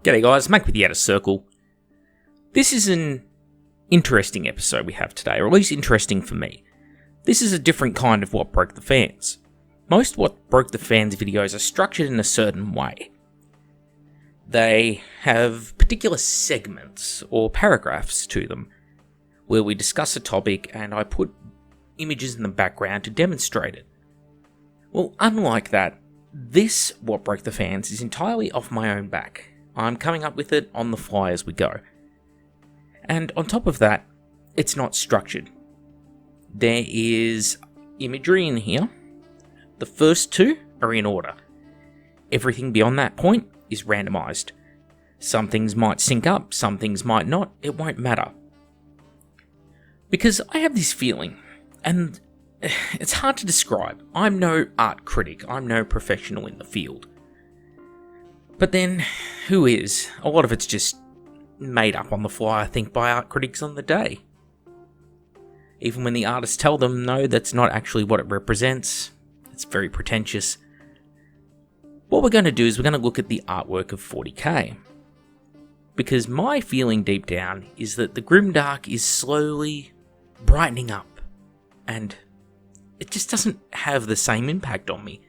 G'day guys, Mac with the Outer Circle. This is an interesting episode we have today, or at least interesting for me. This is a different kind of What Broke the Fans. Most What Broke the Fans videos are structured in a certain way. They have particular segments or paragraphs to them, where we discuss a topic and I put images in the background to demonstrate it. Well, unlike that, this What Broke the Fans is entirely off my own back. I'm coming up with it on the fly as we go. And on top of that, it's not structured. There is imagery in here. The first two are in order. Everything beyond that point is randomized. Some things might sync up, some things might not. It won't matter. Because I have this feeling, and it's hard to describe. I'm no art critic. I'm no professional in the field. But then, who is? A lot of it's just made up on the fly, I think, by art critics on the day. Even when the artists tell them, no, that's not actually what it represents. It's very pretentious. What we're going to do is we're going to look at the artwork of 40k. Because my feeling deep down is that the Grimdark is slowly brightening up. And it just doesn't have the same impact on me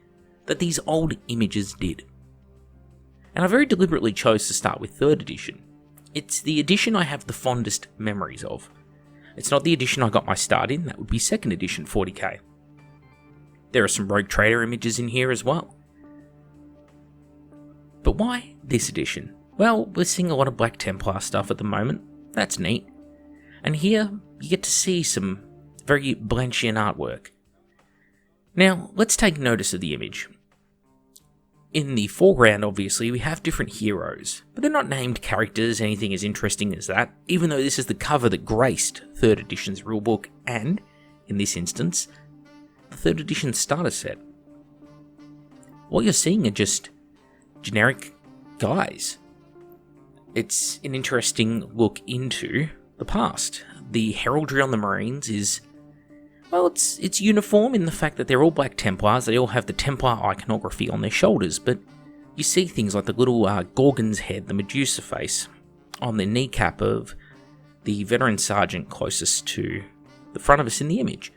that these old images did. And I very deliberately chose to start with 3rd edition. It's the edition I have the fondest memories of. It's not the edition I got my start in, that would be 2nd edition 40k. There are some Rogue Trader images in here as well. But why this edition? Well, we're seeing a lot of Black Templar stuff at the moment. That's neat. And here, you get to see some very Blanchian artwork. Now, let's take notice of the image. In the foreground, obviously, we have different heroes, but they're not named characters, anything as interesting as that, even though this is the cover that graced 3rd edition's rulebook and, in this instance, the 3rd edition starter set. What you're seeing are just generic guys. It's an interesting look into the past. The heraldry on the Marines is, well, it's uniform in the fact that they're all Black Templars. They all have the Templar iconography on their shoulders, but you see things like the little Gorgon's head, the Medusa face, on the kneecap of the veteran sergeant closest to the front of us in the image.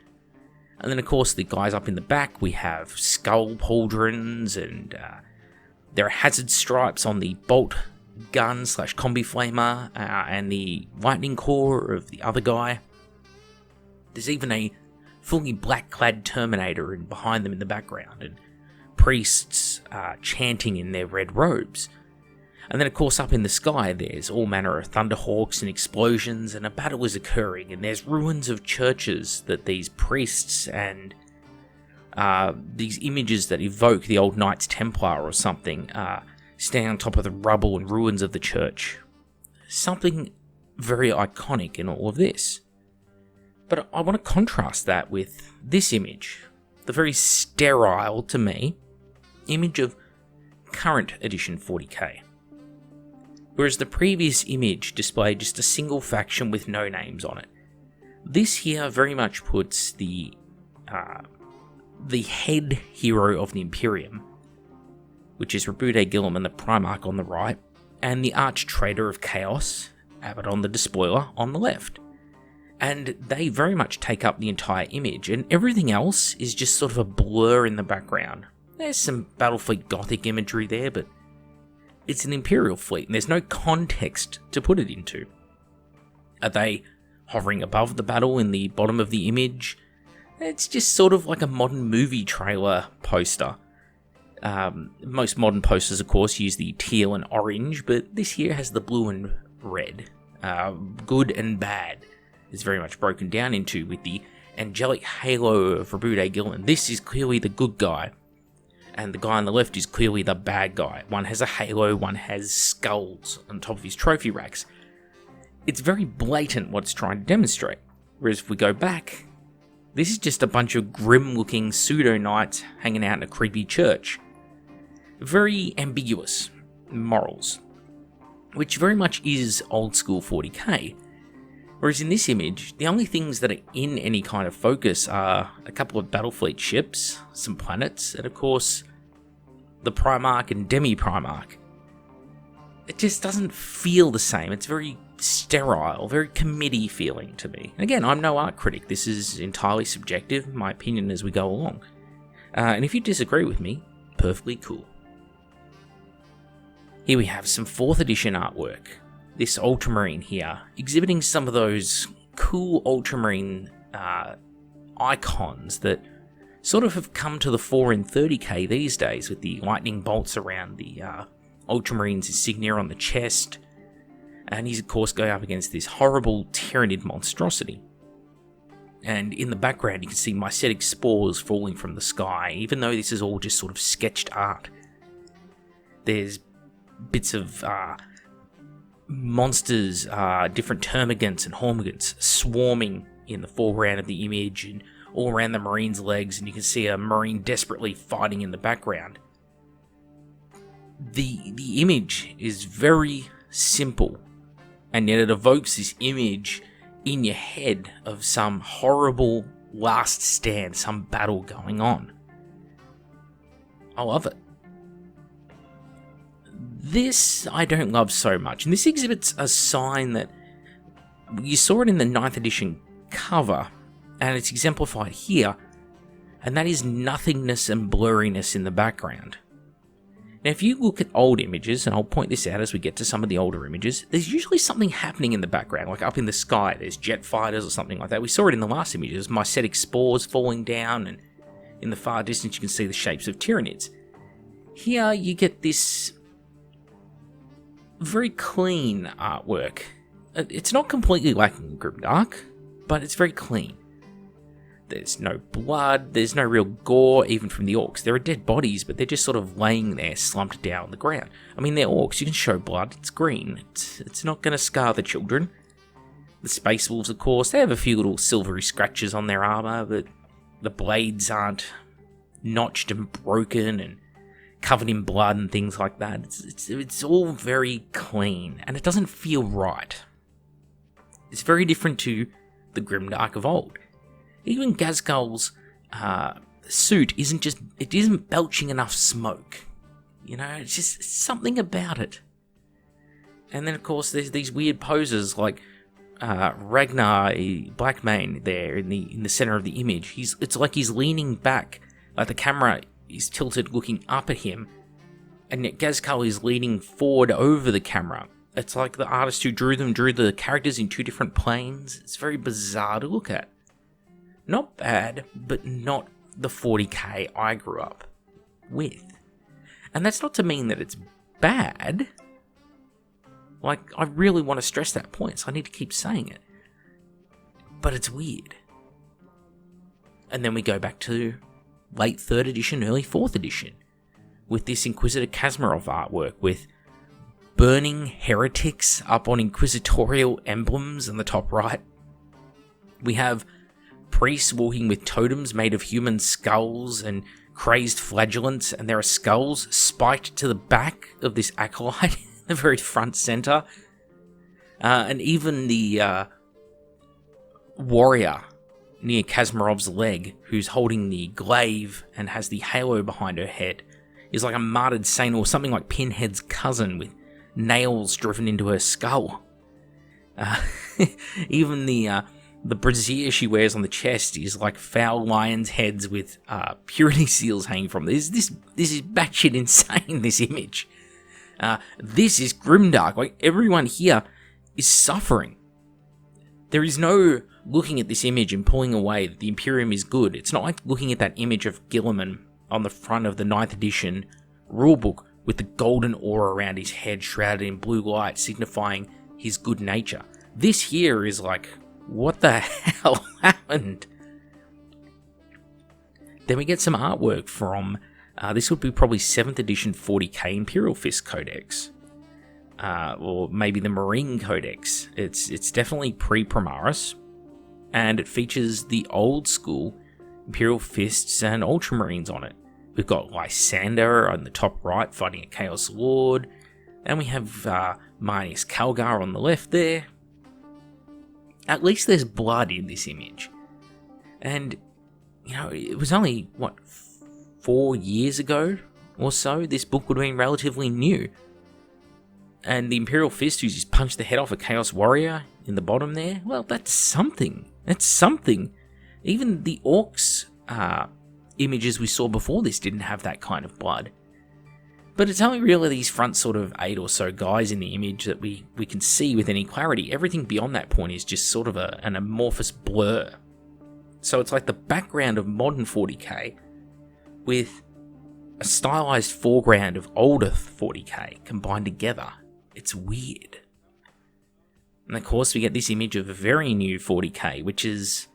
And then, of course, the guys up in the back, we have skull pauldrons, and there are hazard stripes on the bolt gun / combi flamer, and the lightning core of the other guy. There's even a fully black-clad Terminator and behind them in the background, and priests chanting in their red robes. And then, of course, up in the sky, there's all manner of thunderhawks and explosions, and a battle is occurring, and there's ruins of churches that these priests and these images that evoke the old Knights Templar or something stand on top of the rubble and ruins of the church. Something very iconic in all of this. But I want to contrast that with this image, the very sterile, to me, image of current edition 40k. Whereas the previous image displayed just a single faction with no names on it. This here very much puts the head hero of the Imperium, which is Rebude Gilliman, the Primarch on the right, and the Arch Trader of Chaos, Abaddon the Despoiler, on the left. And they very much take up the entire image, and everything else is just sort of a blur in the background. There's some Battlefleet Gothic imagery there, but it's an Imperial fleet, and there's no context to put it into. Are they hovering above the battle in the bottom of the image? It's just sort of like a modern movie trailer poster. Most modern posters, of course, use the teal and orange, but this here has the blue and red. Good and bad is very much broken down into with the angelic halo of Rebude Gilliman. This is clearly the good guy, and the guy on the left is clearly the bad guy. One has a halo, one has skulls on top of his trophy racks. It's very blatant what it's trying to demonstrate. Whereas if we go back, this is just a bunch of grim-looking pseudo-knights hanging out in a creepy church. Very ambiguous morals, which very much is old-school 40k. Whereas in this image, the only things that are in any kind of focus are a couple of Battlefleet ships, some planets, and of course, the Primarch and Demi-Primarch. it just doesn't feel the same. It's very sterile, very committee feeling to me. Again, I'm no art critic. This is entirely subjective, my opinion as we go along. And if you disagree with me, perfectly cool. Here we have some 4th edition artwork. This Ultramarine here, exhibiting some of those cool Ultramarine icons that sort of have come to the fore in 30k these days, with the lightning bolts around the Ultramarines insignia on the chest, and he's of course going up against this horrible Tyranid monstrosity. And in the background you can see mycetic spores falling from the sky, even though this is all just sort of sketched art. There's bits of monsters, different termagants and hormagaunts swarming in the foreground of the image and all around the Marine's legs, and you can see a Marine desperately fighting in the background. The image is very simple, and yet it evokes this image in your head of some horrible last stand, some battle going on. I love it. This I don't love so much, and this exhibits a sign that you saw it in the 9th edition cover, and it's exemplified here, and that is nothingness and blurriness in the background. Now, if you look at old images, and I'll point this out as we get to some of the older images, there's usually something happening in the background, like up in the sky, there's jet fighters or something like that. We saw it in the last images, mycetic spores falling down, and in the far distance you can see the shapes of Tyranids. Here you get this very clean artwork. It's not completely lacking Grimdark, but it's very clean. There's no blood, there's no real gore, even from the orcs. There are dead bodies, but they're just sort of laying there, slumped down on the ground. I mean, they're orcs, you can show blood, it's green. It's not going to scar the children. The Space Wolves, of course, they have a few little silvery scratches on their armour, but the blades aren't notched and broken and covered in blood and things like that. It's all very clean, and it doesn't feel right. It's very different to the Grimdark of old. Even Ghazghkull's suit isn't belching enough smoke. You know, it's just something about it. And then of course there's these weird poses like Ragnar Blackmane there in the center of the image. It's like he's leaning back, like the camera is tilted looking up at him, and yet Ghazghkull is leaning forward over the camera. It's like the artist who drew the characters in 2 different planes. It's very bizarre to look at. Not bad, but not the 40k I grew up with. And that's not to mean that it's bad. Like, I really want to stress that point, so I need to keep saying it. But it's weird. And then we go back to late 3rd edition, early 4th edition, with this Inquisitor Kazmarov artwork with burning heretics up on inquisitorial emblems in the top right. We have priests walking with totems made of human skulls and crazed flagellants, and there are skulls spiked to the back of this acolyte in the very front centre. And even the warrior near Kazmarov's leg, who's holding the glaive and has the halo behind her head, is like a martyred saint or something like Pinhead's cousin with nails driven into her skull. Even the brassiere she wears on the chest is like foul lions' heads with purity seals hanging from them. This is batshit insane, this image. This is Grimdark. Like, everyone here is suffering. There is no looking at this image and pulling away that the Imperium is good. It's not like looking at that image of Gilliman on the front of the 9th edition rulebook with the golden aura around his head shrouded in blue light signifying his good nature. This here is like, what the hell happened? Then we get some artwork from, this would be probably 7th edition 40k Imperial Fist Codex. Or maybe the Marine Codex. It's definitely pre-Primaris, and it features the old school Imperial Fists and Ultramarines on it. We've got Lysander on the top right fighting a Chaos Lord, and we have Marnius Calgar on the left there. At least there's blood in this image. And, you know, it was only, 4 years ago or so this book would have been relatively new. And the Imperial Fist, who's just punched the head off a Chaos Warrior in the bottom there, well, that's something. That's something. Even the Orcs images we saw before this didn't have that kind of blood. But it's only really these front sort of 8 or so guys in the image that we can see with any clarity. Everything beyond that point is just sort of an amorphous blur. So it's like the background of modern 40k with a stylized foreground of older 40k combined together. It's weird. And of course we get this image of a very new 40k, which is...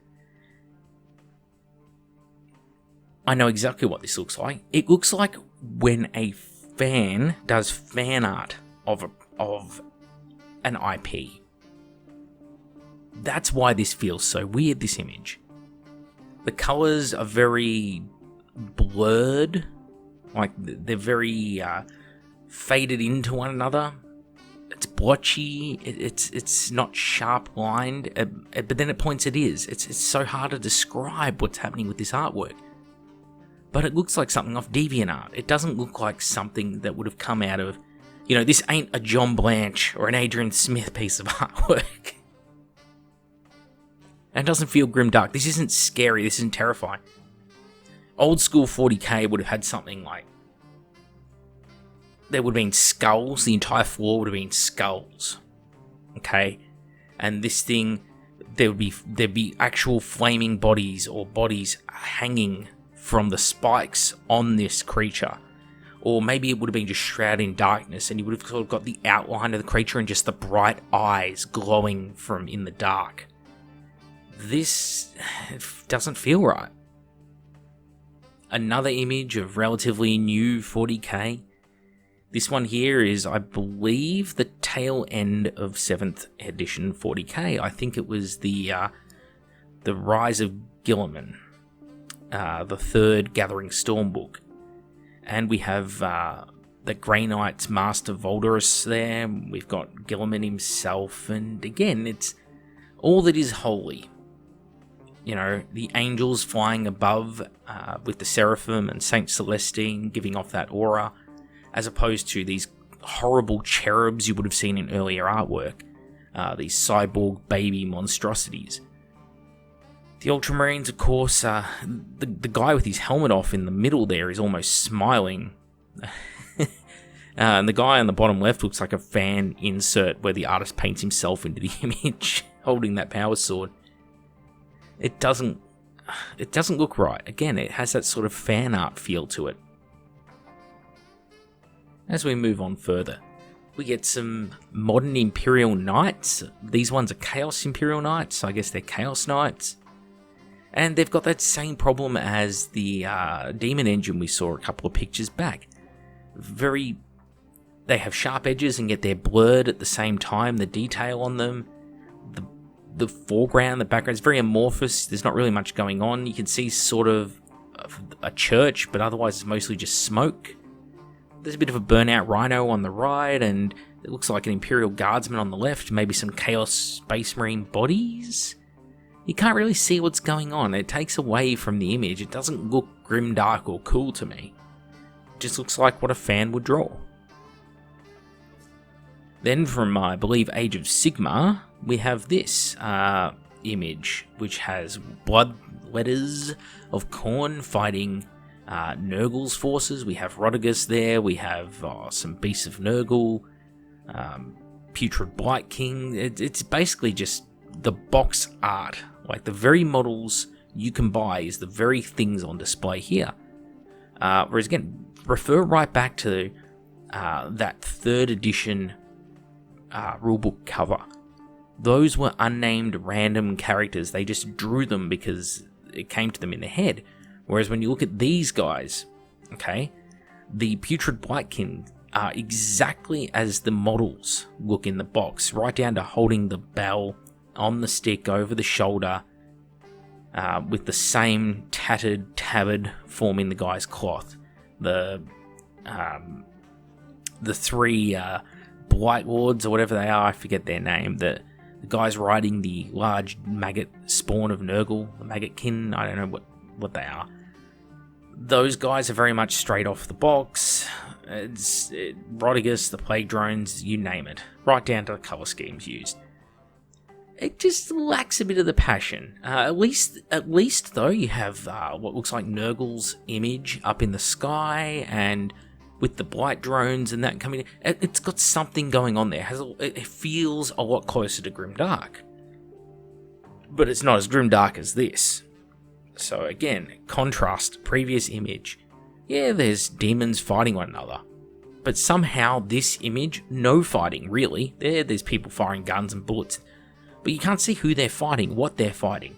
I know exactly what this looks like. It looks like when a fan does fan art of an IP. That's why this feels so weird, this image. The colours are very blurred, like they're very faded into one another. It's blotchy, it's not sharp lined, but then at points it is. It's so hard to describe what's happening with this artwork. But it looks like something off DeviantArt. It doesn't look like something that would have come out of... this ain't a John Blanche or an Adrian Smith piece of artwork. And it doesn't feel grimdark. This isn't scary. This isn't terrifying. Old school 40k would have had something like... There would have been skulls. The entire floor would have been skulls. Okay? And this thing... There'd be actual flaming bodies or bodies hanging from the spikes on this creature. Or maybe it would have been just shrouded in darkness and you would have sort of got the outline of the creature and just the bright eyes glowing from in the dark. This doesn't feel right. Another image of relatively new 40k. This one here is, I believe, the tail end of 7th edition 40k. I think it was the Rise of Guilliman. The 3rd Gathering Storm book. And we have the Grey Knight's Master Voldorus there. We've got Guilliman himself. And again, it's all that is holy. The angels flying above with the Seraphim and Saint Celestine giving off that aura. As opposed to these horrible cherubs you would have seen in earlier artwork. These cyborg baby monstrosities. The Ultramarines, of course, the guy with his helmet off in the middle there is almost smiling. And the guy on the bottom left looks like a fan insert where the artist paints himself into the image, holding that power sword. It doesn't look right. Again, it has that sort of fan art feel to it. As we move on further, we get some modern Imperial Knights. These ones are Chaos Imperial Knights, so I guess they're Chaos Knights. And they've got that same problem as the Demon Engine we saw a couple of pictures back. They have sharp edges and yet they're blurred at the same time. The detail on them, the foreground, the background is very amorphous. There's not really much going on. You can see sort of a church, but otherwise it's mostly just smoke. There's a bit of a burnout rhino on the right, and it looks like an Imperial Guardsman on the left. Maybe some Chaos Space Marine bodies. You can't really see what's going on. It takes away from the image. It doesn't look grimdark or cool to me. It just looks like what a fan would draw. Then from, I believe, Age of Sigmar, we have this image, which has blood letters of Khorne fighting Nurgle's forces. We have Rotigus there. We have some Beasts of Nurgle, Putrid Blight King. It's basically just the box art. Like the very models you can buy is the very things on display here. Whereas again, refer right back to that 3rd edition rulebook cover. Those were unnamed random characters. They just drew them because it came to them in their head. Whereas when you look at these guys, okay, the Putrid Blightkin are exactly as the models look in the box, right down to holding the bell on the stick over the shoulder, with the same tattered tabard forming the guy's cloth. The 3 Blight Lords or whatever they are, I forget their name. The guys riding the large maggot spawn of Nurgle, the Maggotkin, I don't know what they are. those guys are very much straight off the box. It's Rodigus, the Plague Drones, you name it. Right down to the colour schemes used. It just lacks a bit of the passion. At least though, you have what looks like Nurgle's image up in the sky, and with the Blight drones and that coming in, it's got something going on there. It feels a lot closer to Grimdark. But it's not as Grimdark as this. So again, contrast, previous image. Yeah, there's demons fighting one another. But somehow this image, no fighting, really. There's people firing guns and bullets. But you can't see who they're fighting, what they're fighting.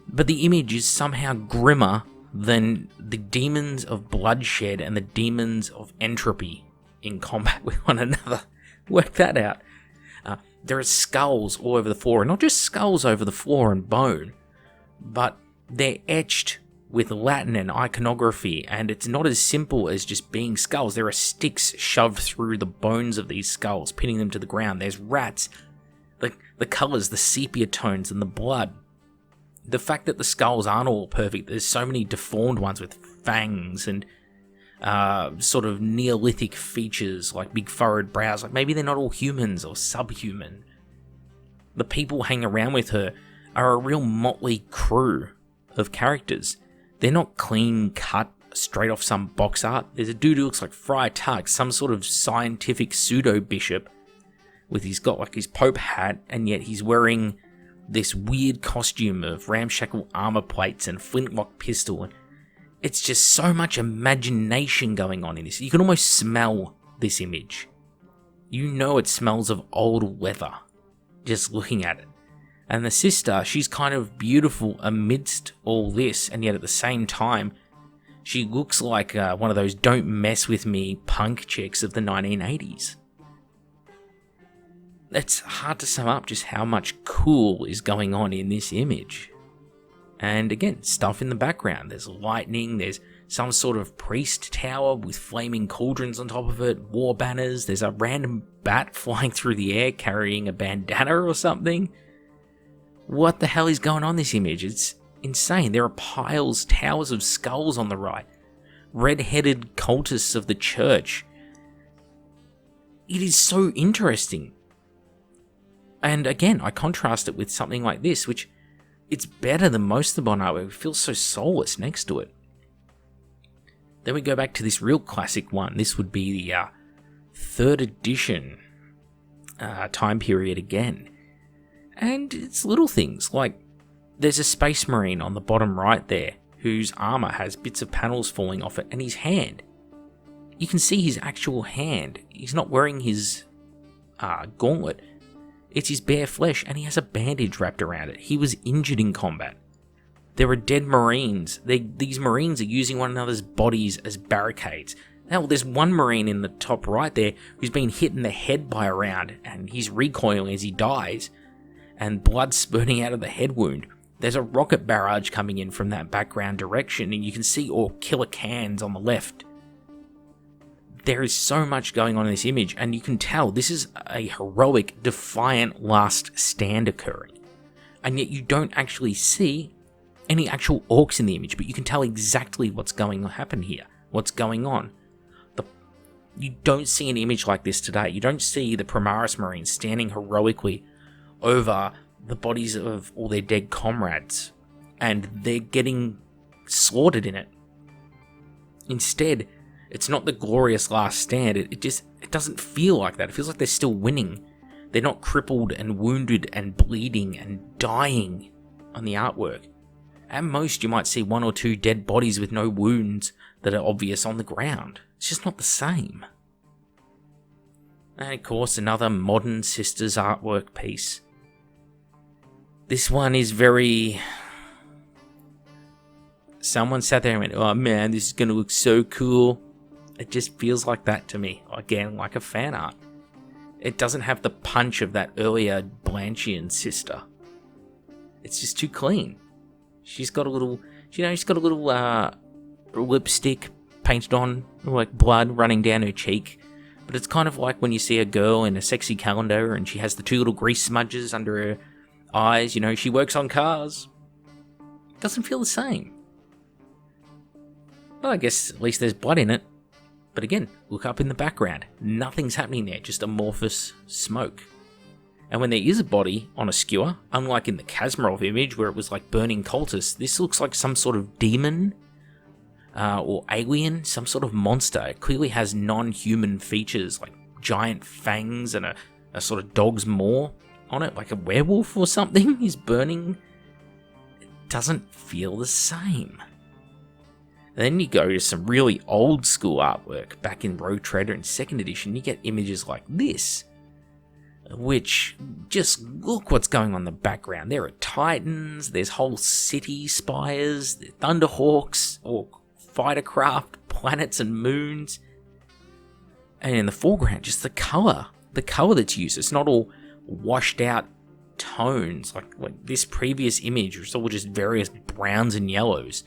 But the image is somehow grimmer than the demons of bloodshed and the demons of entropy in combat with one another. Work that out. There are skulls all over the floor, and not just skulls over the floor and bone, but they're etched with Latin and iconography, and it's not as simple as just being skulls. There are sticks shoved through the bones of these skulls, pinning them to the ground. There's rats. The colours, the sepia tones, and the blood. The fact that the skulls aren't all perfect, there's so many deformed ones with fangs and sort of Neolithic features, like big furrowed brows. Like maybe they're not all humans or subhuman. The people hanging around with her are a real motley crew of characters. They're not clean cut straight off some box art. There's a dude who looks like Friar Tuck, some sort of scientific pseudo-bishop, with he's got like his Pope hat, and yet he's wearing this weird costume of ramshackle armor plates and flintlock pistol. And it's just so much imagination going on in this. You can almost smell this image. You know it smells of old leather, just looking at it. And the sister, she's kind of beautiful amidst all this, and yet at the same time, she looks like one of those don't mess with me punk chicks of the 1980s. It's hard to sum up just how much cool is going on in this image. And again, stuff in the background. There's lightning, there's some sort of priest tower with flaming cauldrons on top of it, war banners, there's a random bat flying through the air carrying a bandana or something. What the hell is going on in this image? It's insane. There are piles, towers of skulls on the right. Red-headed cultists of the church. It is so interesting. And again, I contrast it with something like this, which it's better than most of the Bond artwork. It feels so soulless next to it. Then we go back to this real classic one. This would be the 3rd edition time period again. And it's little things, like there's a Space Marine on the bottom right there, whose armor has bits of panels falling off it, and his hand. You can see his actual hand. He's not wearing his gauntlet. It's his bare flesh, and he has a bandage wrapped around it. He was injured in combat. There are dead Marines. These Marines are using one another's bodies as barricades. Now, there's one Marine in the top right there who's been hit in the head by a round, and he's recoiling as he dies, and blood spurting out of the head wound. There's a rocket barrage coming in from that background direction, and you can see all killer cans on the left. There is so much going on in this image, and you can tell this is a heroic, defiant last stand occurring. And yet you don't actually see any actual orcs in the image, but you can tell exactly what's going to happen here, what's going on. You don't see an image like this today. You don't see the Primaris Marines standing heroically over the bodies of all their dead comrades, and they're getting slaughtered in it. Instead, it's not the glorious last stand. It doesn't feel like that. It feels like they're still winning. They're not crippled and wounded and bleeding and dying on the artwork. At most, you might see 1 or 2 dead bodies with no wounds that are obvious on the ground. It's just not the same. And of course, another modern Sisters artwork piece. This one is very... Someone sat there and went, oh man, this is going to look so cool. It just feels like that to me. Again, like a fan art. It doesn't have the punch of that earlier Blanchian sister. It's just too clean. She's got a little, lipstick painted on, like blood running down her cheek. But it's kind of like when you see a girl in a sexy calendar and she has the 2 little grease smudges under her eyes. You know, she works on cars. Doesn't feel the same. Well, I guess at least there's blood in it. But again, look up in the background. Nothing's happening there, just amorphous smoke. And when there is a body on a skewer, unlike in the Kazmarov image where it was like burning cultists, this looks like some sort of demon or alien, some sort of monster. It clearly has non-human features like giant fangs and a sort of dog's maw on it, like a werewolf or something is burning. It doesn't feel the same. And then you go to some really old school artwork back in Rogue Trader in 2nd edition, you get images like this, which just look what's going on in the background. There are titans, there's whole city spires, thunderhawks, or fighter craft, planets and moons. And in the foreground, just the colour that's used. It's not all washed out tones like this previous image, which is all just various browns and yellows.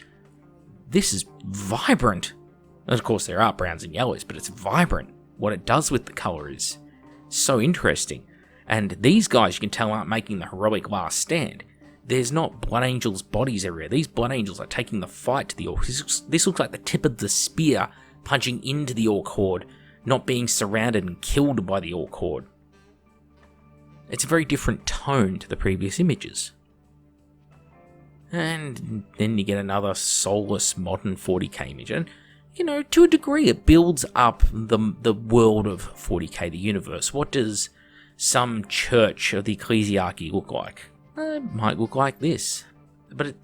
This is vibrant. And of course, there are browns and yellows, but it's vibrant. What it does with the colour is so interesting. And these guys, you can tell, aren't making the heroic last stand. There's not Blood Angels' bodies everywhere. These Blood Angels are taking the fight to the Orcs. This looks like the tip of the spear punching into the Orc horde, not being surrounded and killed by the Orc horde. It's a very different tone to the previous images. And then you get another soulless modern 40k image. And, to a degree, it builds up the world of 40k, the universe. What does some church of the ecclesiarchy look like? It might look like this. But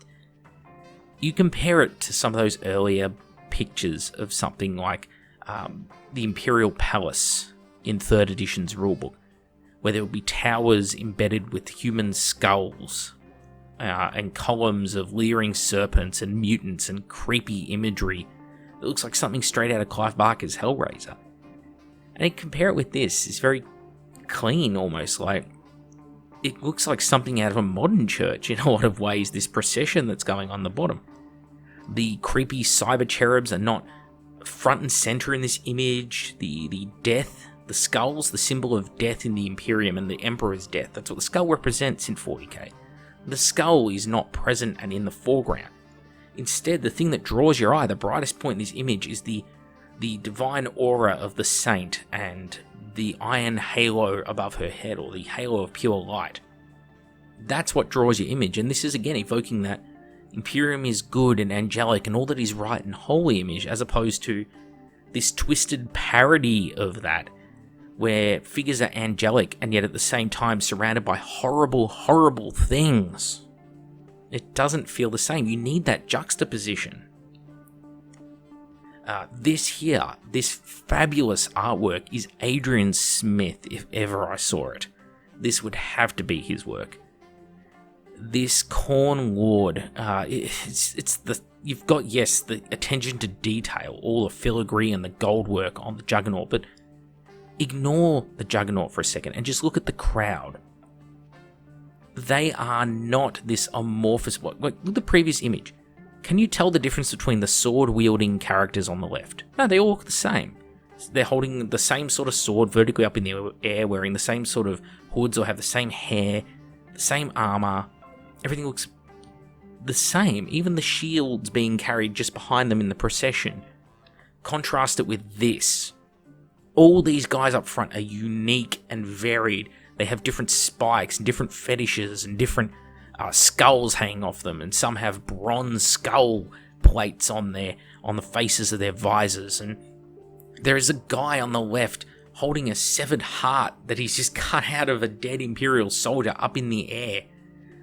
you compare it to some of those earlier pictures of something like the Imperial Palace in 3rd edition's rulebook, where there would be towers embedded with human skulls, and columns of leering serpents and mutants and creepy imagery. It looks like something straight out of Clive Barker's Hellraiser. And you compare it with this, it's very clean almost, like it looks like something out of a modern church in a lot of ways, this procession that's going on the bottom. The creepy cyber cherubs are not front and center in this image. The death, the skulls, the symbol of death in the Imperium and the Emperor's death, that's what the skull represents in 40k. The skull is not present and in the foreground. Instead, the thing that draws your eye, the brightest point in this image, is the divine aura of the saint and the iron halo above her head, or the halo of pure light. That's what draws your image, and this is again evoking that Imperium is good and angelic and all that is right and holy image, as opposed to this twisted parody of that, where figures are angelic and yet at the same time surrounded by horrible, horrible things. It doesn't feel the same. You need that juxtaposition. This fabulous artwork is Adrian Smith, if ever I saw it. This would have to be his work. This Khorne Lord, you've got, yes, the attention to detail, all the filigree and the gold work on the Juggernaut, but ignore the Juggernaut for a second and just look at the crowd. They are not this amorphous... Look at the previous image. Can you tell the difference between the sword-wielding characters on the left? No, they all look the same. They're holding the same sort of sword vertically up in the air, wearing the same sort of hoods or have the same hair, the same armor. Everything looks the same. Even the shields being carried just behind them in the procession. Contrast it with this. All these guys up front are unique and varied. They have different spikes and different fetishes and different skulls hanging off them, and some have bronze skull plates on the faces of their visors. And there is a guy on the left holding a severed heart that he's just cut out of a dead Imperial soldier up in the air.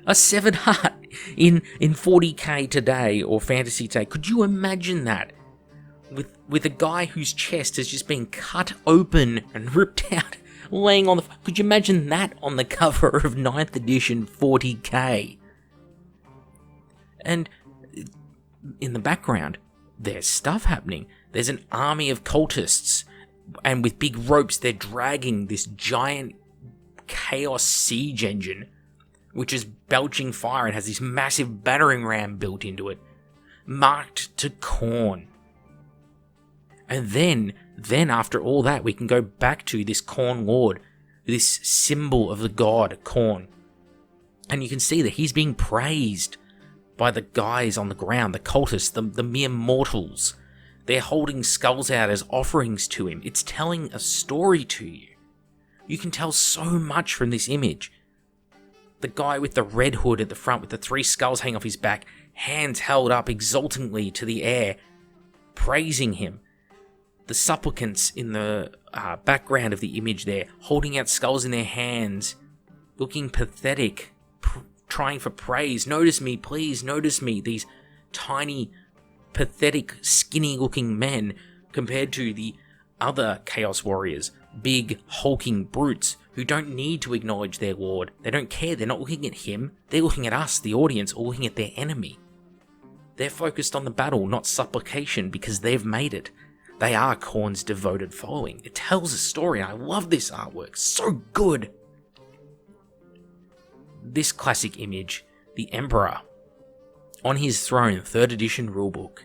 A severed heart in 40k today or fantasy today. Could you imagine that? With a guy whose chest has just been cut open and ripped out, laying on the... Could you imagine that on the cover of 9th edition 40k? And in the background, there's stuff happening. There's an army of cultists, and with big ropes, they're dragging this giant chaos siege engine, which is belching fire and has this massive battering ram built into it, marked to Khorne. And then after all that, we can go back to this Khorne Lord, this symbol of the god Khorne. And you can see that he's being praised by the guys on the ground, the cultists, the mere mortals. They're holding skulls out as offerings to him. It's telling a story to you. You can tell so much from this image. The guy with the red hood at the front with the 3 skulls hanging off his back, hands held up exultingly to the air, praising him. The supplicants in the background of the image there, holding out skulls in their hands, looking pathetic, trying for praise. Notice me, please, notice me. These tiny, pathetic, skinny-looking men compared to the other Chaos Warriors, big, hulking brutes who don't need to acknowledge their lord. They don't care. They're not looking at him. They're looking at us, the audience, or looking at their enemy. They're focused on the battle, not supplication, because they've made it. They are Khorne's devoted following. It tells a story, and I love this artwork. So good! This classic image, the Emperor, on his throne, 3rd edition rulebook.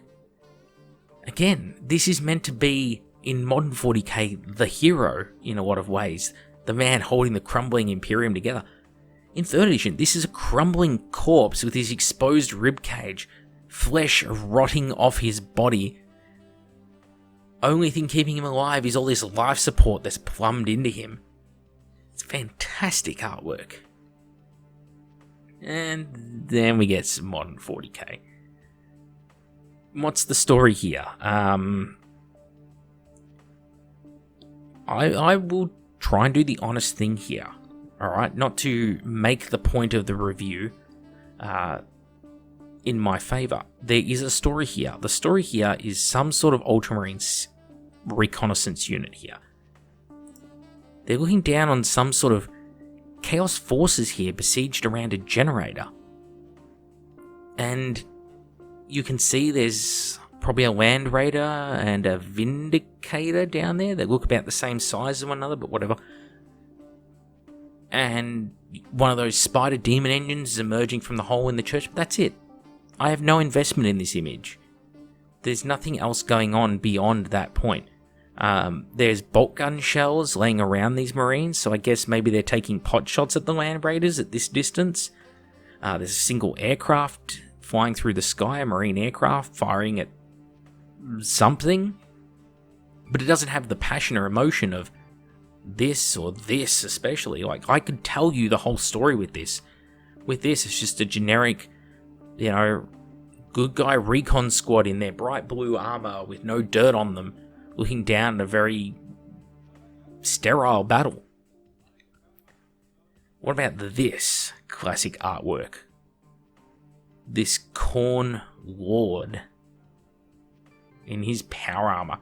Again, this is meant to be, in modern 40k, the hero in a lot of ways. The man holding the crumbling Imperium together. In 3rd edition, this is a crumbling corpse with his exposed ribcage, flesh rotting off his body. Only thing keeping him alive is all this life support that's plumbed into him. It's fantastic artwork. And then we get some modern 40k. What's the story here? I will try and do the honest thing here. Alright, not to make the point of the review in my favour. There is a story here. The story here is some sort of Ultramarines reconnaissance unit here. They're looking down on some sort of Chaos forces here besieged around a generator. And you can see there's probably a Land Raider and a Vindicator down there that look about the same size as one another, but whatever. And one of those spider demon engines is emerging from the hole in the church, but that's it. I have no investment in this image. There's nothing else going on beyond that point. There's bolt gun shells laying around these Marines, so I guess maybe they're taking pot shots at the Land Raiders at this distance. There's a single aircraft flying through the sky, a Marine aircraft firing at something. But it doesn't have the passion or emotion of this or this especially. Like, I could tell you the whole story with this. With this, it's just a generic, good guy recon squad in their bright blue armor with no dirt on them, looking down at a very sterile battle. What about this classic artwork? This Khorne Lord in his power armor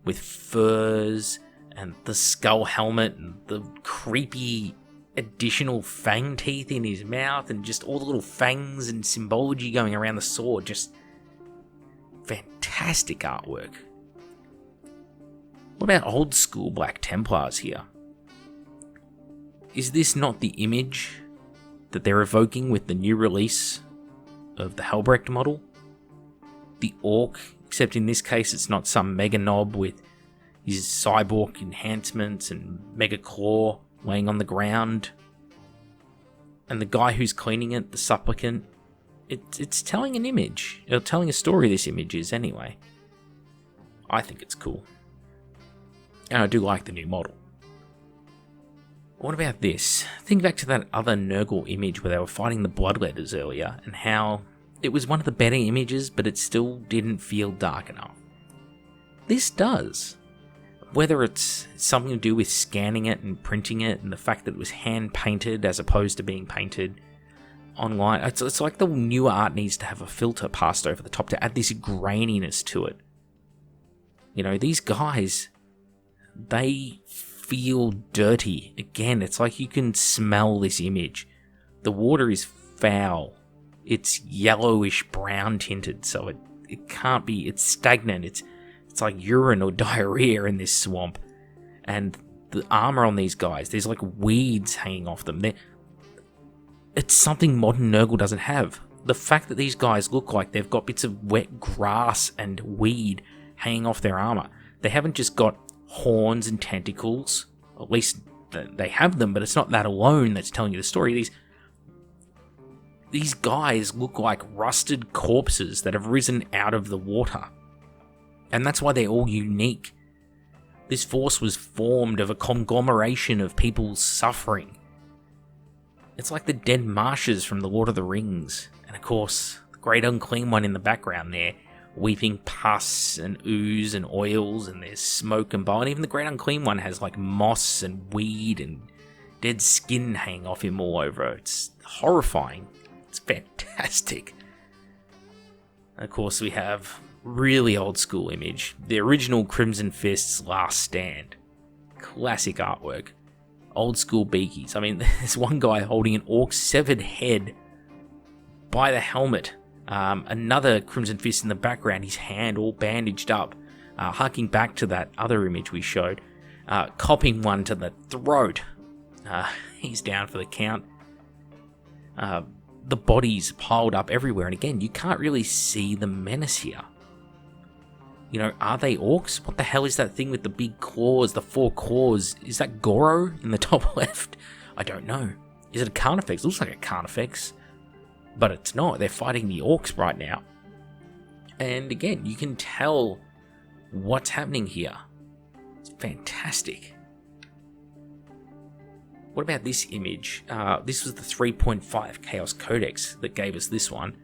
with furs and the skull helmet and the creepy additional fang teeth in his mouth and just all the little fangs and symbology going around the sword. Just fantastic artwork. What about old school Black Templars here? Is this not the image that they're evoking with the new release of the Helbrecht model? The Orc, except in this case it's not some mega knob with his cyborg enhancements and mega claw laying on the ground. And the guy who's cleaning it, the supplicant, it's telling an image. Or telling a story, this image is anyway. I think it's cool. And I do like the new model. What about this? Think back to that other Nurgle image where they were fighting the Bloodletters earlier, and how it was one of the better images, but it still didn't feel dark enough. This does. Whether it's something to do with scanning it and printing it, and the fact that it was hand-painted as opposed to being painted online. It's like the newer art needs to have a filter passed over the top to add this graininess to it. These guys, they feel dirty. Again, it's like you can smell this image. The water is foul. It's yellowish brown tinted, so it can't be, it's stagnant. It's like urine or diarrhea in this swamp. And the armor on these guys, there's like weeds hanging off them. It's something modern Nurgle doesn't have. The fact that these guys look like they've got bits of wet grass and weed hanging off their armor. They haven't just got horns and tentacles. At least they have them, but it's not that alone that's telling you the story. These guys look like rusted corpses that have risen out of the water. And that's why they're all unique. This force was formed of a conglomeration of people's suffering. It's like the dead marshes from the Lord of the Rings. And of course, the Great Unclean One in the background there, weeping pus and ooze and oils, and there's smoke and bile. And even the Great Unclean One has like moss and weed and dead skin hanging off him all over. It's horrifying. It's fantastic. And of course, we have really old school image. The original Crimson Fist's Last Stand. Classic artwork. Old school beakies. I mean, there's one guy holding an orc's severed head by the helmet. Another Crimson Fist in the background, his hand all bandaged up. Harking back to that other image we showed. Copping one to the throat. He's down for the count. The bodies piled up everywhere. And again, you can't really see the menace here. You know, are they orcs? What the hell is that thing with the big claws, the 4 claws? Is that Goro in the top left? I don't know. Is it a Carnifex? It looks like a Carnifex. But it's not. They're fighting the orcs right now. And again, you can tell what's happening here. It's fantastic. What about this image? This was the 3.5 Chaos Codex that gave us this one.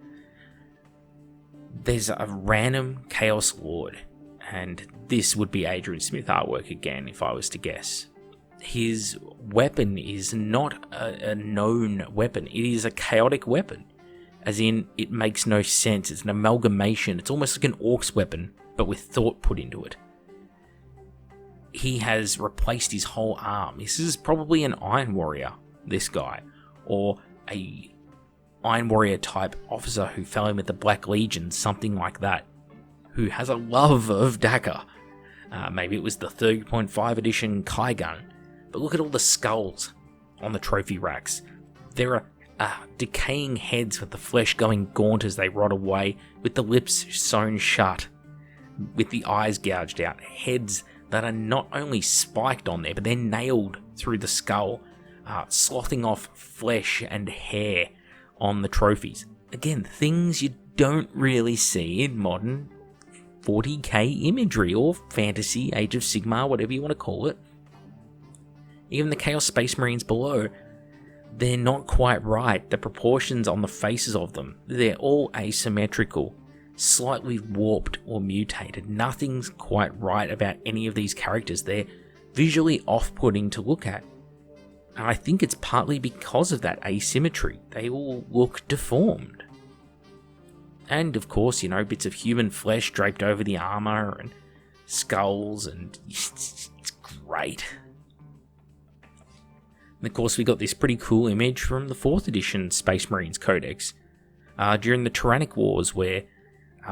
There's a random Chaos Lord, and this would be Adrian Smith artwork again, if I was to guess. His weapon is not a known weapon. It is a chaotic weapon, as in it makes no sense. It's an amalgamation. It's almost like an orc's weapon, but with thought put into it. He has replaced his whole arm. This is probably an Iron Warrior, this guy, or a Iron Warrior type officer who fell in with the Black Legion, something like that, who has a love of dagger. Maybe it was the 3.5 edition Kai gun. But look at all the skulls on the trophy racks. There are decaying heads with the flesh going gaunt as they rot away, with the lips sewn shut, with the eyes gouged out. Heads that are not only spiked on there, but they're nailed through the skull, slothing off flesh and hair on the trophies. Again, things you don't really see in modern 40k imagery or fantasy, Age of Sigmar, whatever you want to call it. Even the Chaos Space Marines below, they're not quite right. The proportions on the faces of them, they're all asymmetrical, slightly warped or mutated. Nothing's quite right about any of these characters. They're visually off-putting to look at. And I think it's partly because of that asymmetry. They all look deformed. And of course, you know, bits of human flesh draped over the armor and skulls, and it's great. And of course, we got this pretty cool image from the 4th edition Space Marines Codex during the Tyrannic Wars, where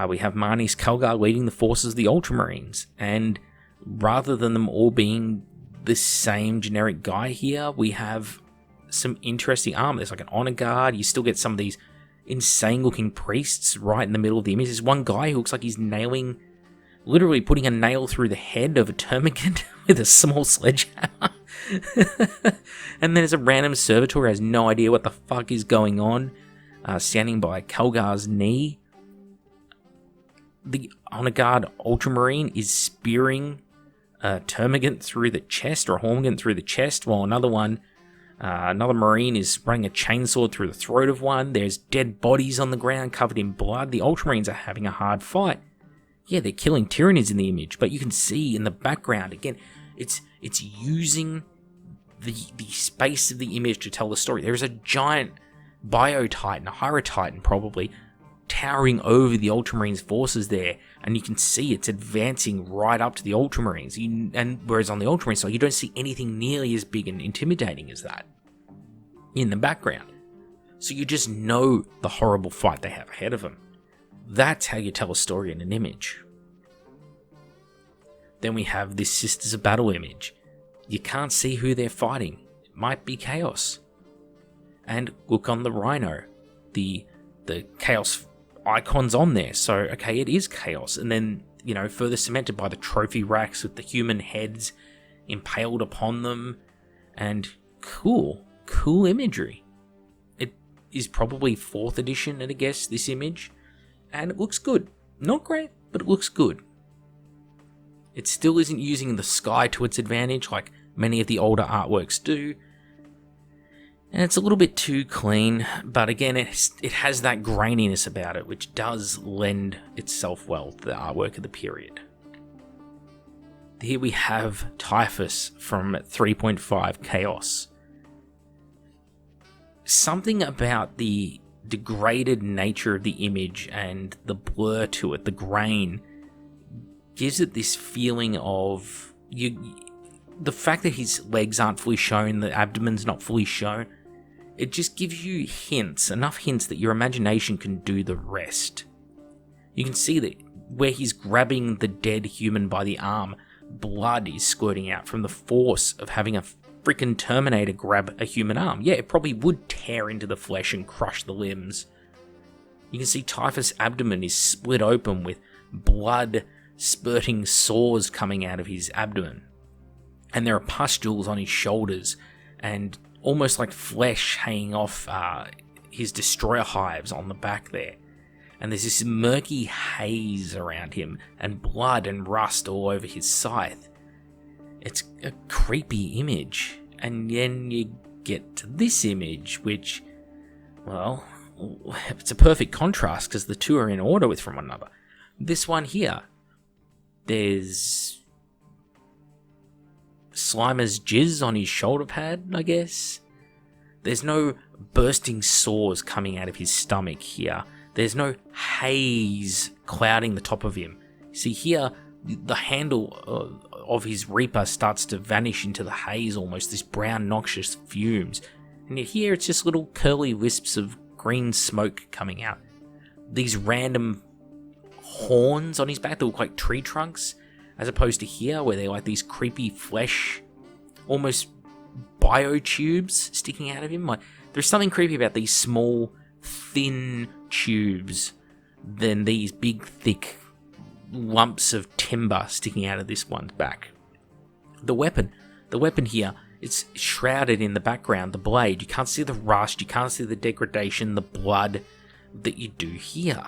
we have Marnis Kalgar leading the forces of the Ultramarines. And rather than them all being the same generic guy here, we have some interesting armor. There's like an honor guard. You still get some of these insane looking priests right in the middle of the image. There's one guy who looks like he's literally putting a nail through the head of a termagant with a small sledgehammer. And then there's a random servitor who has no idea what the fuck is going on, standing by Kalgar's knee. The honor guard Ultramarine is spearing a termagant through the chest, or a hormigant through the chest, while another Marine is running a chainsaw through the throat of one. There's dead bodies on the ground covered in blood. The Ultramarines are having a hard fight. Yeah, they're killing Tyranids in the image, but you can see in the background, again, it's using the space of the image to tell the story. There is a giant Bio-Titan, a Hierotitan probably, towering over the Ultramarines' forces there, and you can see it's advancing right up to the Ultramarines. And whereas on the Ultramarine side, you don't see anything nearly as big and intimidating as that in the background. So you just know the horrible fight they have ahead of them. That's how you tell a story in an image. Then we have this Sisters of Battle image. You can't see who they're fighting. It might be Chaos. And look on the Rhino. The Chaos icons on there, so okay, it is Chaos. And then, you know, further cemented by the trophy racks with the human heads impaled upon them, and cool imagery. It is probably 4th edition, I guess, this image, and it looks good. Not great, but it looks good. It still isn't using the sky to its advantage like many of the older artworks do. And it's a little bit too clean, but again, it has that graininess about it, which does lend itself well to the artwork of the period. Here we have Typhus from 3.5 Chaos. Something about the degraded nature of the image and the blur to it, the grain, gives it this feeling of the fact that his legs aren't fully shown, the abdomen's not fully shown. It just gives you hints, enough hints that your imagination can do the rest. You can see that where he's grabbing the dead human by the arm, blood is squirting out from the force of having a freaking Terminator grab a human arm. Yeah, it probably would tear into the flesh and crush the limbs. You can see Typhus' abdomen is split open with blood spurting sores coming out of his abdomen. And there are pustules on his shoulders and almost like flesh hanging off his destroyer hives on the back there. And there's this murky haze around him and blood and rust all over his scythe. It's a creepy image. And then you get to this image, which, well, it's a perfect contrast because the two are in order with one another. This one here, there's Slimer's jizz on his shoulder pad, I guess. There's no bursting sores coming out of his stomach here. There's no haze clouding the top of him. See here, the handle of his Reaper starts to vanish into the haze almost, this brown noxious fumes. And yet here it's just little curly wisps of green smoke coming out. These random horns on his back that look like tree trunks, as opposed to here where they're like these creepy flesh, almost biotubes sticking out of him. Like, there's something creepy about these small, thin tubes than these big, thick lumps of timber sticking out of this one's back. The weapon here, it's shrouded in the background, the blade. You can't see the rust, you can't see the degradation, the blood that you do here.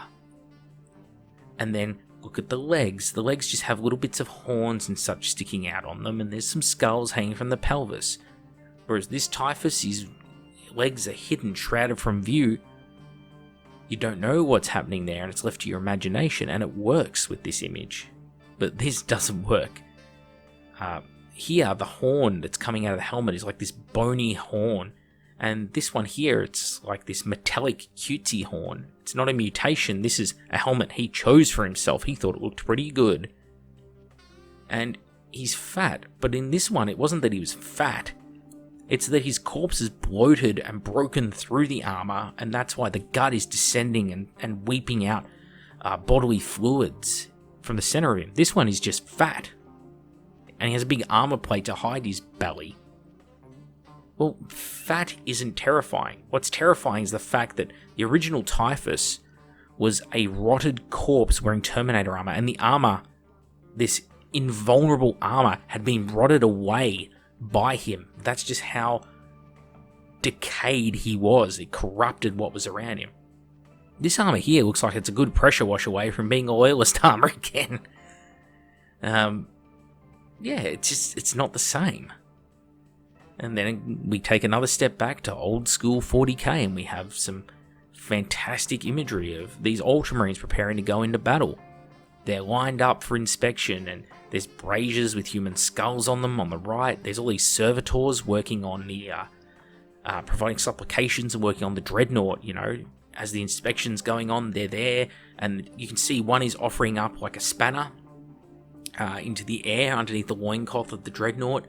And then look at the legs. The legs just have little bits of horns and such sticking out on them, and there's some skulls hanging from the pelvis. Whereas this Typhus, his legs are hidden, shrouded from view. You don't know what's happening there, and it's left to your imagination, and it works with this image. But this doesn't work. Here, the horn that's coming out of the helmet is like this bony horn, and this one here, it's like this metallic cutesy horn. It's not a mutation, this is a helmet he chose for himself. He thought it looked pretty good. And he's fat, but in this one, it wasn't that he was fat. It's that his corpse is bloated and broken through the armor, and that's why the gut is descending and weeping out bodily fluids from the center of him. This one is just fat, and he has a big armor plate to hide his belly. Well, fat isn't terrifying. What's terrifying is the fact that the original Typhus was a rotted corpse wearing Terminator armor, and the armor, this invulnerable armor, had been rotted away by him. That's just how decayed he was. It corrupted what was around him. This armor here looks like it's a good pressure wash away from being a loyalist armor again. Yeah, it's not the same. And then we take another step back to old school 40k, and we have some fantastic imagery of these Ultramarines preparing to go into battle. They're lined up for inspection, and there's braziers with human skulls on them on the right. There's all these servitors working on the, providing supplications and working on the dreadnought, you know. As the inspection's going on, they're there, and you can see one is offering up like a spanner into the air underneath the loincloth of the dreadnought,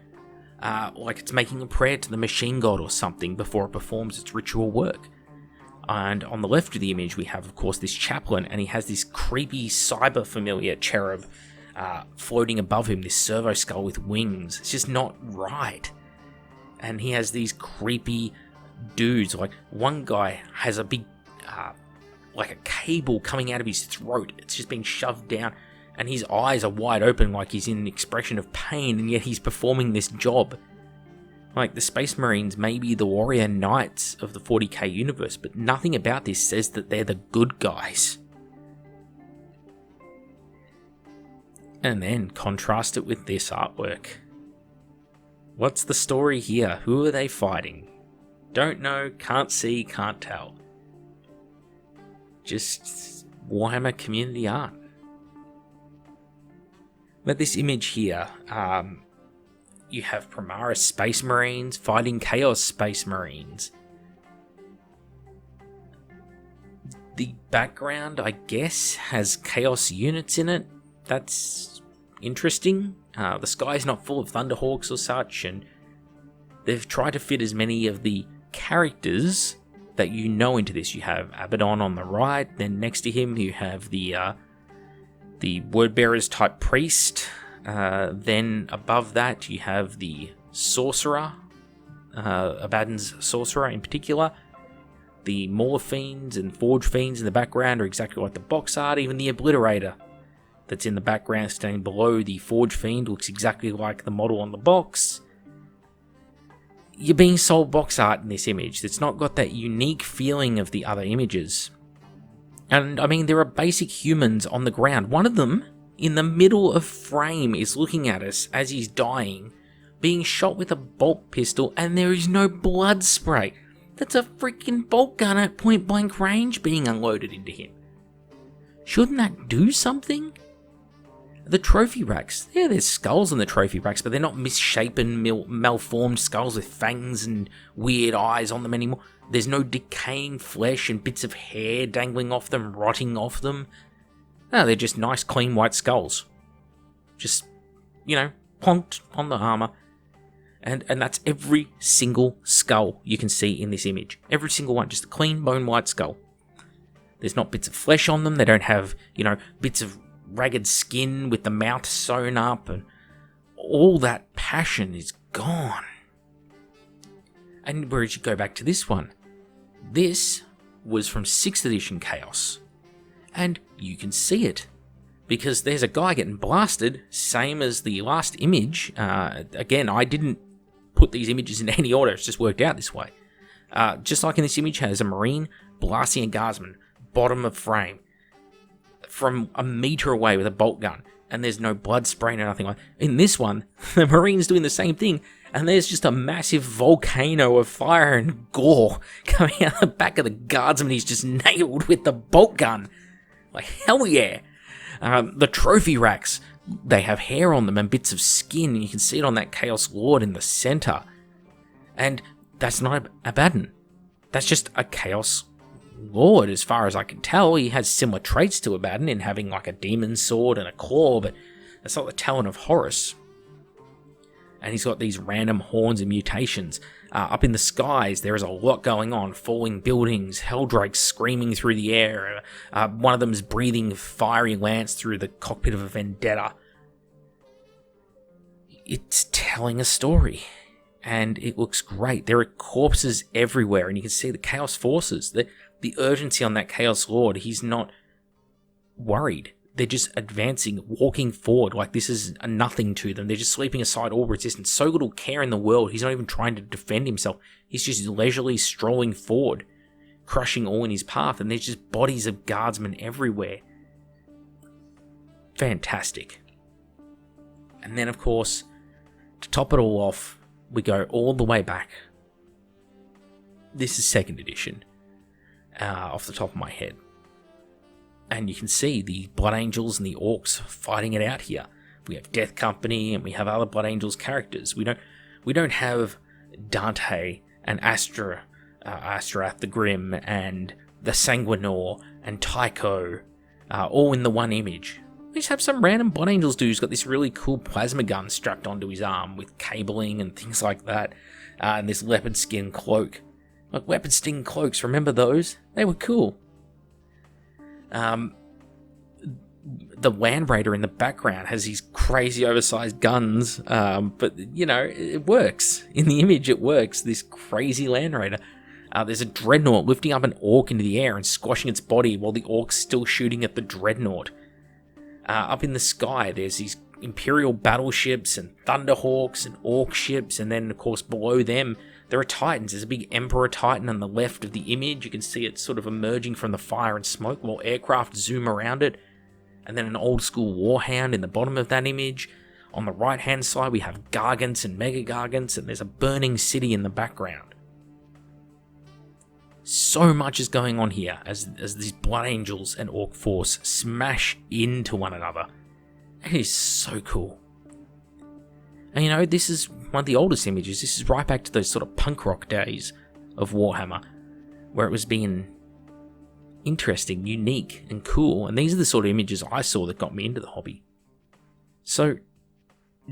like it's making a prayer to the machine god or something before it performs its ritual work. And on the left of the image, we have, of course, this chaplain, and he has this creepy cyber familiar cherub floating above him, this servo skull with wings. It's just not right. And he has these creepy dudes. Like, one guy has a big, like a cable coming out of his throat. It's just being shoved down, and his eyes are wide open like he's in an expression of pain, and yet he's performing this job. Like, the Space Marines may be the warrior knights of the 40k universe, but nothing about this says that they're the good guys. And then contrast it with this artwork. What's the story here? Who are they fighting? Don't know, can't see, can't tell. Just Warhammer community art. But this image here, you have Primaris Space Marines fighting Chaos Space Marines. The background, I guess, has Chaos units in it. That's interesting. The sky's not full of Thunderhawks or such, and they've tried to fit as many of the characters that you know into this. You have Abaddon on the right, then next to him you have the Wordbearers type priest, then above that you have the sorcerer, Abaddon's sorcerer in particular. The Mauler Fiends and Forge Fiends in the background are exactly like the box art. Even the Obliterator that's in the background standing below the Forge Fiend looks exactly like the model on the box. You're being sold box art in this image. It's not got that unique feeling of the other images. And I mean, there are basic humans on the ground. One of them, in the middle of frame, is looking at us as he's dying, being shot with a bolt pistol, and there is no blood spray. That's a freaking bolt gun at point blank range being unloaded into him. Shouldn't that do something? The trophy racks, yeah, there's skulls in the trophy racks, but they're not misshapen, malformed skulls with fangs and weird eyes on them anymore. There's no decaying flesh and bits of hair dangling off them, rotting off them. No, they're just nice, clean white skulls. Just, plonked on the armor. And that's every single skull you can see in this image. Every single one, just a clean, bone white skull. There's not bits of flesh on them. They don't have, bits of ragged skin with the mouth sewn up, and all that passion is gone. And whereas you go back to this one, this was from 6th edition Chaos, and you can see it because there's a guy getting blasted, same as the last image. Again, I didn't put these images in any order, it's just worked out this way. Just like in this image, has a Marine blasting a Guardsman, bottom of frame, from a meter away with a bolt gun, and there's no blood spraying or nothing like that. In this one, the Marine's doing the same thing, and there's just a massive volcano of fire and gore coming out the back of the Guardsman. He's just nailed with the bolt gun. Like, hell yeah. The trophy racks, they have hair on them and bits of skin, and you can see it on that Chaos Lord in the center. And that's not Abaddon. That's just a Chaos Lord, as far as I can tell. He has similar traits to Abaddon in having like a demon sword and a claw, but that's not the talent of Horus. And he's got these random horns and mutations. Up in the skies, there is a lot going on. Falling buildings, Helldrakes screaming through the air. One of them is breathing fiery lance through the cockpit of a Vendetta. It's telling a story, and it looks great. There are corpses everywhere, and you can see the Chaos Forces. The urgency on that Chaos Lord, he's not worried. They're just advancing, walking forward like this is a nothing to them. They're just sweeping aside all resistance. So little care in the world. He's not even trying to defend himself. He's just leisurely strolling forward, crushing all in his path. And there's just bodies of Guardsmen everywhere. Fantastic. And then, of course, to top it all off, we go all the way back. This is 2nd edition, off the top of my head. And you can see the Blood Angels and the Orcs fighting it out here. We have Death Company and we have other Blood Angels characters. We don't have Dante and Astrath the Grim and the Sanguinor and Tycho all in the one image. We just have some random Blood Angels dude who's got this really cool plasma gun strapped onto his arm with cabling and things like that, and this leopard skin cloak. Like leopard skin cloaks, remember those? They were cool. The Land Raider in the background has these crazy oversized guns, but it works. In the image it works, this crazy Land Raider. There's a Dreadnought lifting up an Orc into the air and squashing its body while the Orc's still shooting at the Dreadnought. Up in the sky there's these Imperial battleships and Thunderhawks and Orc ships, and then of course below them there are Titans. There's a big Emperor Titan on the left of the image. You can see it sort of emerging from the fire and smoke while aircraft zoom around it. and then an old school warhound in the bottom of that image. On the right hand side we have gargants and mega gargants, and there's a burning city in the background. So much is going on here as these Blood Angels and Orc Force smash into one another. It is so cool. And you know, this is one of the oldest images. This is right back to those sort of punk rock days of Warhammer, where it was being interesting, unique, and cool. And these are the sort of images I saw that got me into the hobby. So,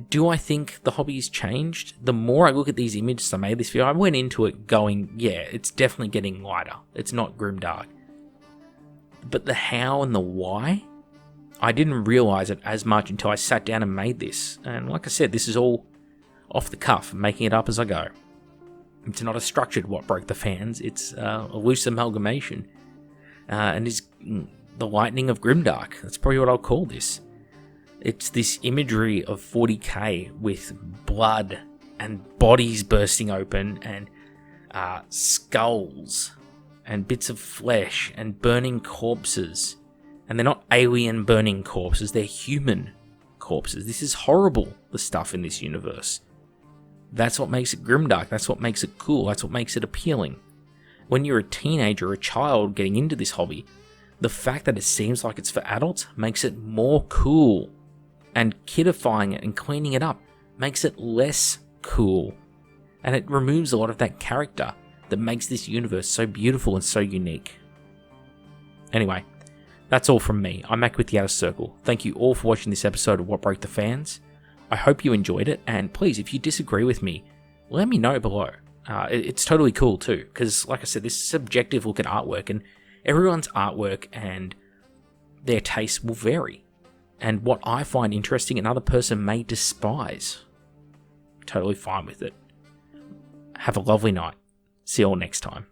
do I think the hobby's changed? The more I look at these images I made this video, I went into it going, yeah, it's definitely getting lighter. It's not Grimdark. But the how and the why, I didn't realise it as much until I sat down and made this. And like I said, this is all off the cuff, making it up as I go. It's not a structured What Broke the Fans, it's a loose amalgamation. And it's the Lightning of Grimdark. That's probably what I'll call this. It's this imagery of 40k with blood and bodies bursting open and skulls and bits of flesh and burning corpses. And they're not alien burning corpses, they're human corpses. This is horrible, the stuff in this universe. That's what makes it Grimdark, that's what makes it cool, that's what makes it appealing. When you're a teenager or a child getting into this hobby, the fact that it seems like it's for adults makes it more cool. And kidifying it and cleaning it up makes it less cool. And it removes a lot of that character that makes this universe so beautiful and so unique. Anyway, that's all from me. I'm Mac with the Outer Circle. Thank you all for watching this episode of What Broke the Fans. I hope you enjoyed it, and please, if you disagree with me, let me know below. It's totally cool too, because like I said, this is a subjective look at artwork, and everyone's artwork and their tastes will vary. And what I find interesting, another person may despise. Totally fine with it. Have a lovely night. See you all next time.